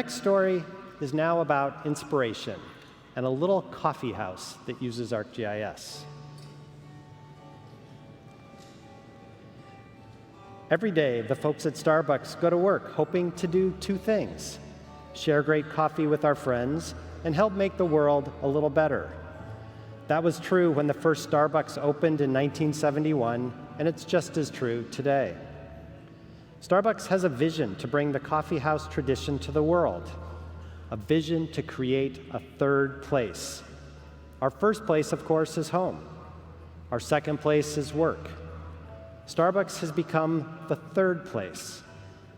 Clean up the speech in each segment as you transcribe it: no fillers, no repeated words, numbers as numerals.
next story is now about inspiration and a little coffee house that uses ArcGIS. Every day, the folks at Starbucks go to work hoping to do two things: share great coffee with our friends and help make the world a little better. That was true when the first Starbucks opened in 1971, and it's just as true today. Starbucks has a vision to bring the coffee house tradition to the world, a vision to create a third place. Our first place, of course, is home. Our second place is work. Starbucks has become the third place,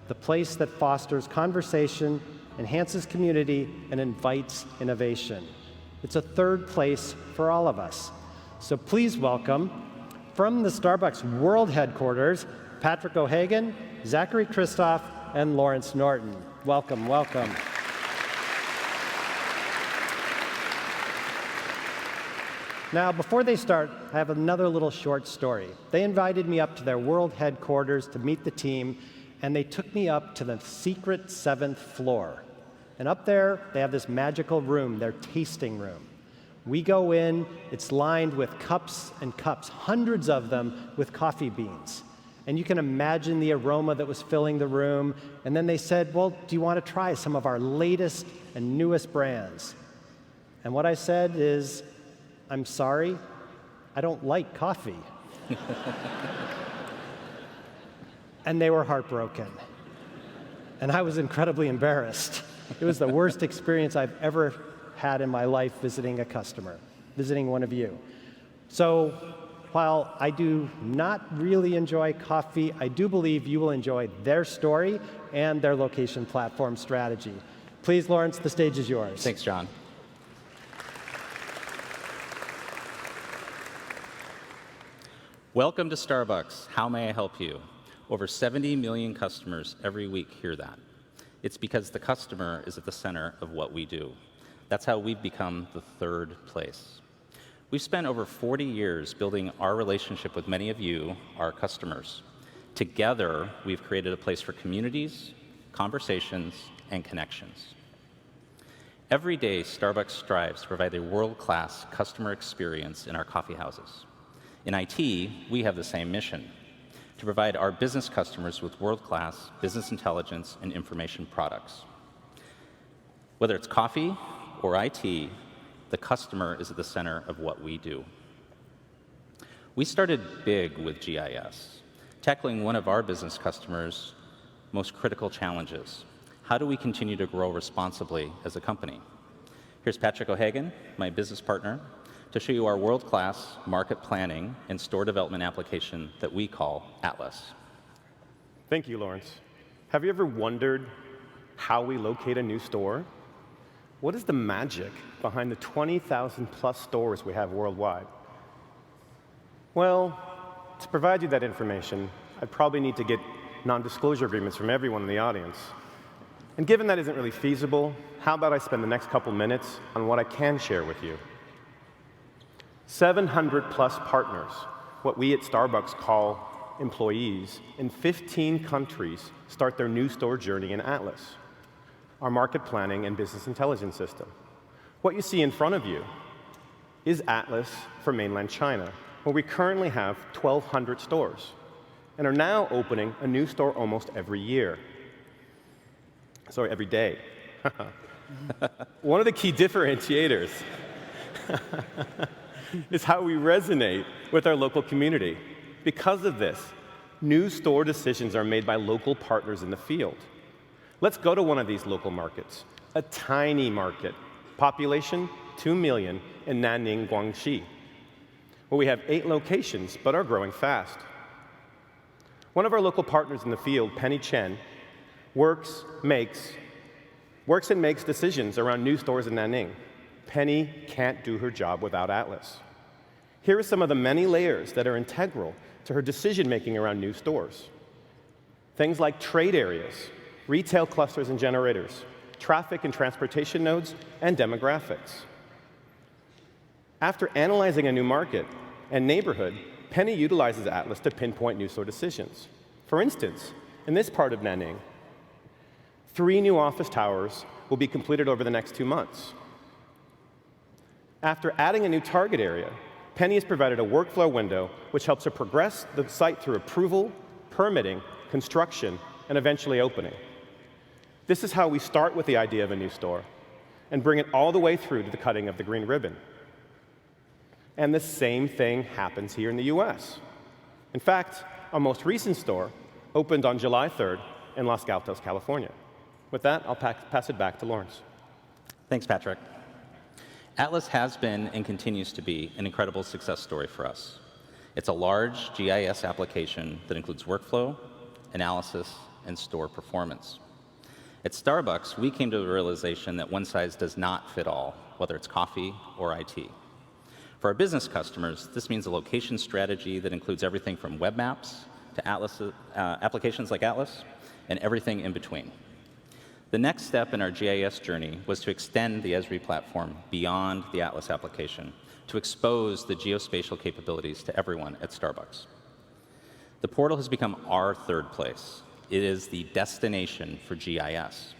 the place that fosters conversation, enhances community, and invites innovation. It's a third place for all of us. So please welcome, from the Starbucks World Headquarters, Patrick O'Hagan, Zachary Christoph, and Lawrence Norton. Welcome, welcome. Now, before they start, I have another little short story. They invited me up to their world headquarters to meet the team, and they took me up to the secret 7th floor. And up there, they have this magical room, their tasting room. We go in, it's lined with cups and cups, hundreds of them with coffee beans. And you can imagine the aroma that was filling the room. And then they said, well, do you want to try some of our latest and newest brands? And what I said is, I'm sorry, I don't like coffee. And they were heartbroken. And I was incredibly embarrassed. It was the worst experience I've ever had in my life visiting a customer, visiting one of you. So while I do not really enjoy coffee, I do believe you will enjoy their story and their location platform strategy. Please, Lawrence, the stage is yours. Thanks, John. Welcome to Starbucks. How may I help you? Over 70 million customers every week hear that. It's because the customer is at the center of what we do. That's how we've become the third place. We've spent over 40 years building our relationship with many of you, our customers. Together, we've created a place for communities, conversations, and connections. Every day, Starbucks strives to provide a world-class customer experience in our coffee houses. In IT, we have the same mission: to provide our business customers with world-class business intelligence and information products. Whether it's coffee or IT, the customer is at the center of what we do. We started big with GIS, tackling one of our business customers' most critical challenges. How do we continue to grow responsibly as a company? Here's Patrick O'Hagan, my business partner, to show you our world-class market planning and store development application that we call Atlas. Thank you, Lawrence. Have you ever wondered how we locate a new store? What is the magic behind the 20,000 plus stores we have worldwide? Well, to provide you that information, I'd probably need to get non-disclosure agreements from everyone in the audience. And given that isn't really feasible, how about I spend the next couple minutes on what I can share with you? 700 plus partners, what we at Starbucks call employees, in 15 countries start their new store journey in Atlas, our market planning and business intelligence system. What you see in front of you is Atlas for mainland China, where we currently have 1,200 stores and are now opening a new store almost every year. Sorry, every day. One of the key differentiators is how we resonate with our local community. Because of this, new store decisions are made by local partners in the field. Let's go to one of these local markets, a tiny market, population 2 million in Nanning, Guangxi, where we have 8 locations but are growing fast. One of our local partners in the field, Penny Chen, works and makes decisions around new stores in Nanning. Penny can't do her job without Atlas. Here are some of the many layers that are integral to her decision-making around new stores. Things like trade areas, retail clusters and generators, traffic and transportation nodes, and demographics. After analyzing a new market and neighborhood, Penny utilizes Atlas to pinpoint new store decisions. For instance, in this part of Nanning, 3 new office towers will be completed over the next 2 months. After adding a new target area, Penny has provided a workflow window which helps her progress the site through approval, permitting, construction, and eventually opening. This is how we start with the idea of a new store and bring it all the way through to the cutting of the green ribbon. And the same thing happens here in the US. In fact, our most recent store opened on July 3rd in Los Gatos, California. With that, I'll pass it back to Lawrence. Thanks, Patrick. Atlas has been and continues to be an incredible success story for us. It's a large GIS application that includes workflow, analysis, and store performance. At Starbucks, we came to the realization that one size does not fit all, whether it's coffee or IT. For our business customers, this means a location strategy that includes everything from web maps to Atlas, applications like Atlas, and everything in between. The next step in our GIS journey was to extend the Esri platform beyond the Atlas application to expose the geospatial capabilities to everyone at Starbucks. The portal has become our third place. It is the destination for GIS.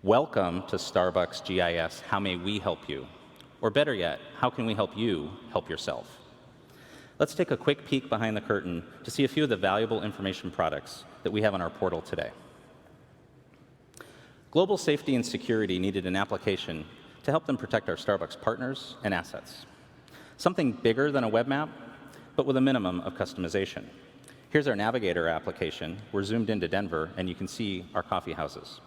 Welcome to Starbucks GIS. How may we help you? Or better yet, how can we help you help yourself? Let's take a quick peek behind the curtain to see a few of the valuable information products that we have on our portal today. Global safety and security needed an application to help them protect our Starbucks partners and assets. Something bigger than a web map, but with a minimum of customization. Here's our Navigator application. We're zoomed into Denver, and you can see our coffee houses.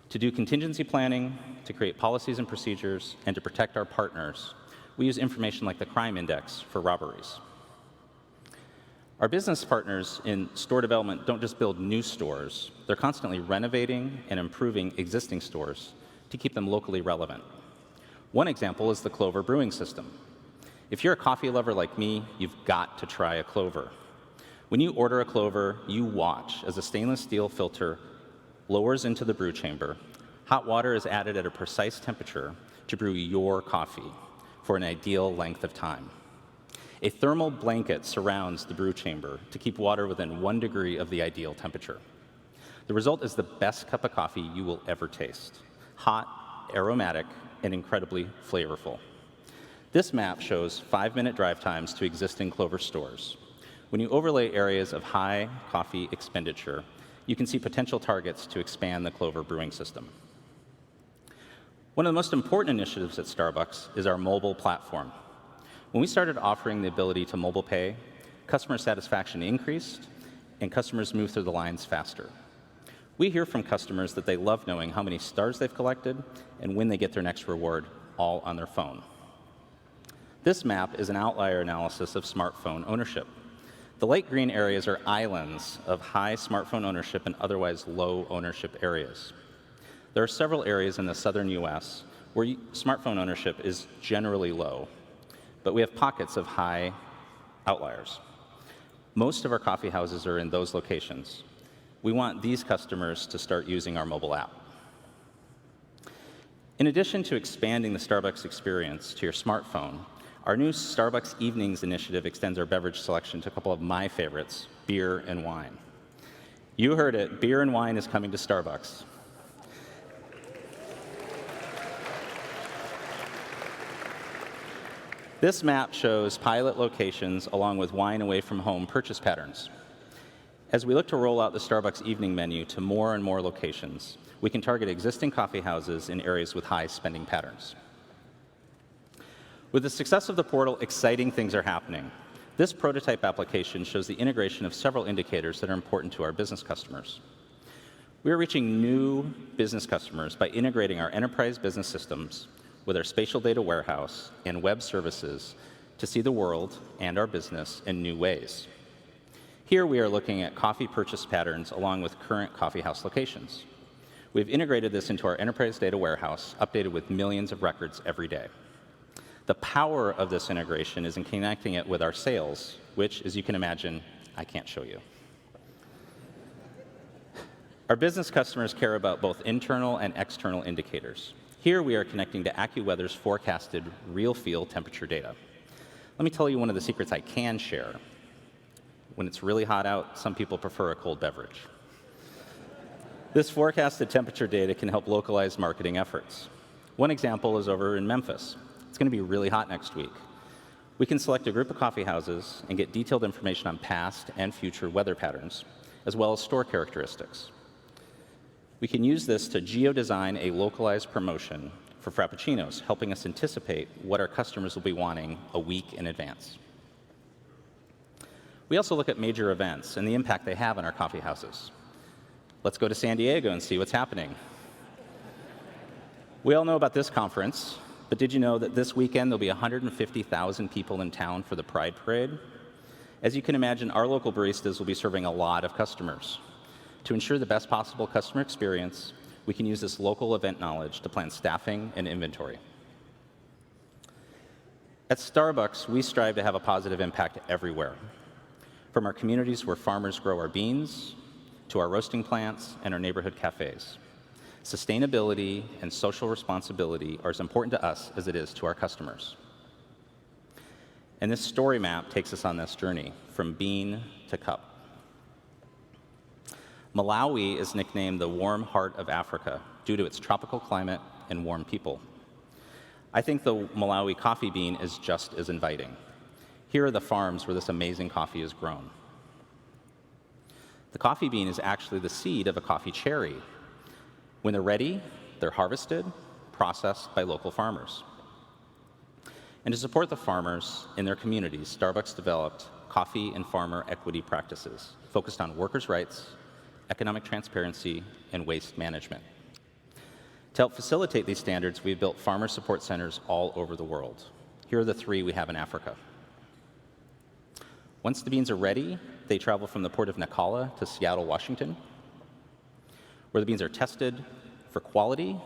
To do contingency planning, to create policies and procedures, and to protect our partners, we use information like the crime index for robberies. Our business partners in store development don't just build new stores. They're constantly renovating and improving existing stores to keep them locally relevant. One example is the Clover brewing system. If you're a coffee lover like me, you've got to try a Clover. When you order a Clover, you watch as a stainless steel filter lowers into the brew chamber. Hot water is added at a precise temperature to brew your coffee for an ideal length of time. A thermal blanket surrounds the brew chamber to keep water within 1 degree of the ideal temperature. The result is the best cup of coffee you will ever taste. Hot, aromatic, and incredibly flavorful. This map shows 5-minute drive times to existing Clover stores. When you overlay areas of high coffee expenditure, you can see potential targets to expand the Clover brewing system. One of the most important initiatives at Starbucks is our mobile platform. When we started offering the ability to mobile pay, customer satisfaction increased, and customers moved through the lines faster. We hear from customers that they love knowing how many stars they've collected and when they get their next reward, all on their phone. This map is an outlier analysis of smartphone ownership. The light green areas are islands of high smartphone ownership and otherwise low ownership areas. There are several areas in the southern US where smartphone ownership is generally low, but we have pockets of high outliers. Most of our coffee houses are in those locations. We want these customers to start using our mobile app. In addition to expanding the Starbucks experience to your smartphone, our new Starbucks Evenings initiative extends our beverage selection to a couple of my favorites, beer and wine. You heard it, beer and wine is coming to Starbucks. This map shows pilot locations along with wine away from home purchase patterns. As we look to roll out the Starbucks evening menu to more and more locations, we can target existing coffee houses in areas with high spending patterns. With the success of the portal, exciting things are happening. This prototype application shows the integration of several indicators that are important to our business customers. We are reaching new business customers by integrating our enterprise business systems with our spatial data warehouse and web services to see the world and our business in new ways. Here we are looking at coffee purchase patterns along with current coffee house locations. We've integrated this into our enterprise data warehouse, updated with millions of records every day. The power of this integration is in connecting it with our sales, which, as you can imagine, I can't show you. Our business customers care about both internal and external indicators. Here we are connecting to AccuWeather's forecasted real field temperature data. Let me tell you one of the secrets I can share. When it's really hot out, some people prefer a cold beverage. This forecasted temperature data can help localize marketing efforts. One example is over in Memphis. It's going to be really hot next week. We can select a group of coffee houses and get detailed information on past and future weather patterns, as well as store characteristics. We can use this to geo-design a localized promotion for Frappuccinos, helping us anticipate what our customers will be wanting a week in advance. We also look at major events and the impact they have on our coffee houses. Let's go to San Diego and see what's happening. We all know about this conference, but did you know that this weekend there'll be 150,000 people in town for the Pride Parade? As you can imagine, our local baristas will be serving a lot of customers. To ensure the best possible customer experience, we can use this local event knowledge to plan staffing and inventory. At Starbucks, we strive to have a positive impact everywhere, from our communities where farmers grow our beans, to our roasting plants and our neighborhood cafes. Sustainability and social responsibility are as important to us as it is to our customers. And this story map takes us on this journey from bean to cup. Malawi is nicknamed the warm heart of Africa due to its tropical climate and warm people. I think the Malawi coffee bean is just as inviting. Here are the farms where this amazing coffee is grown. The coffee bean is actually the seed of a coffee cherry. When they're ready, they're harvested, processed by local farmers. And to support the farmers in their communities, Starbucks developed coffee and farmer equity practices focused on workers' rights, economic transparency, and waste management. To help facilitate these standards, we've built farmer support centers all over the world. Here are the 3 we have in Africa. Once the beans are ready, they travel from the port of Nacala to Seattle, Washington, where the beans are tested for quality,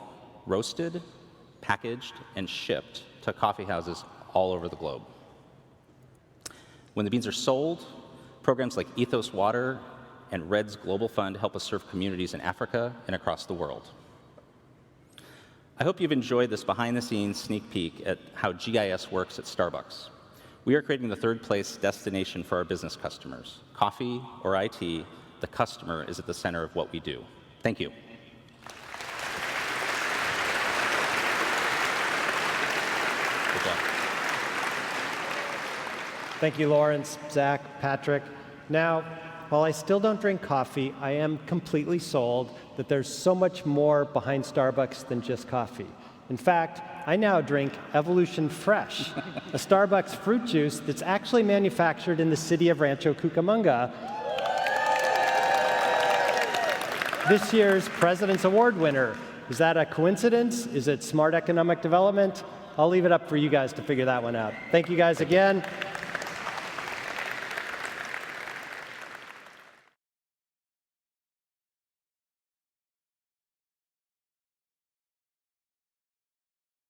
roasted, packaged, and shipped to coffee houses all over the globe. When the beans are sold, programs like Ethos Water and Red's Global Fund help us serve communities in Africa and across the world. I hope you've enjoyed this behind-the-scenes sneak peek at how GIS works at Starbucks. We are creating the third-place destination for our business customers. Coffee or IT, the customer is at the center of what we do. Thank you. Good job. Thank you, Lawrence, Zach, Patrick. Now, while I still don't drink coffee, I am completely sold that there's so much more behind Starbucks than just coffee. In fact, I now drink Evolution Fresh, a Starbucks fruit juice that's actually manufactured in the city of Rancho Cucamonga. This year's President's Award winner. Is that a coincidence? Is it smart economic development? I'll leave it up for you guys to figure that one out. Thank you guys again.